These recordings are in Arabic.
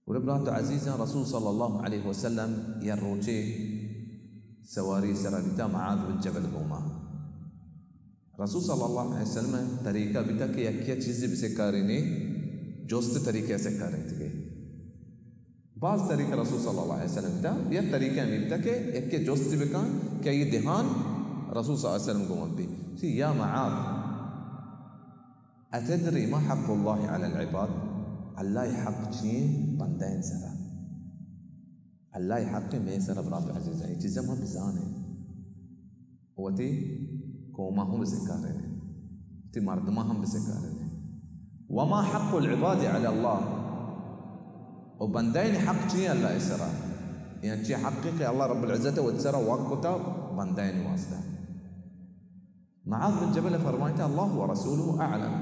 ولبرات عزيزة رسول صلى الله عليه وسلم يروجي سواري سرابتا معاذ بن جبل بوما رسول صلى الله عليه وسلم طریقہ بیتا کہ یکیا چیزی بسے کارینی جوست طریقے سے کارین تھے بعض طریقہ رسول صلی اللہ علیہ وسلم بیتا یہ طریقہ میں بیتا کہ یکیا جوست بکان کہ یہ دہان رسول صلی اللہ علیہ وسلم کو مبی یا معاذ أتدري ما حق الله على العباد؟ الله حق شيء بندين سرا الله حق میں سرا برات عزیز ہے چیزیں ہم بزانے ہوتی قوما هم بسكارين تي مردما هم بسكارين وما حق العباد على الله وبندين حق شيء الله يسرا يعني شيء حقيقي الله رب العزة وتسرا وقتا بندين واسطة معاذ بن جبل فرمایتا الله ورسوله أعلم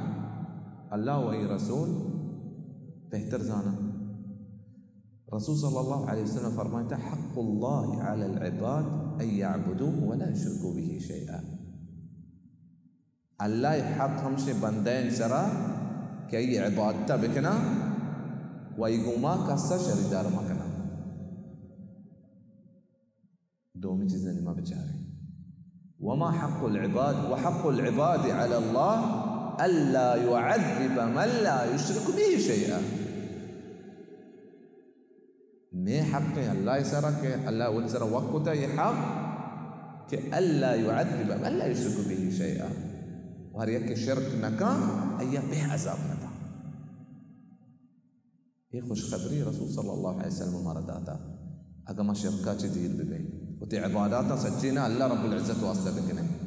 الله وهي رسول بهتر زانا رسول صلى الله عليه وسلم فرمایتا حق الله على العباد أن يعبدوه ولا يشركوا به شيئا الله حق همشي بندين سرا كي عبادته بكنا ويقوما كسا شريدار مكنا دومي چیزیں ما بچارے وما حق العباد وحق العباد على الله ألا يعذب من لا يشرك به شيئا ما حق الله يسرى الله وتسرى وقته يحق كألا يعذب من لا يشرك به شيئا وهر يك شرك نكا أي به عذاب نتا يخش خبري رسول صلى الله عليه وسلم مرداتا أقام شركات دير ببين وتي عباداتنا سجينا الله رب العزة واسطة بكنا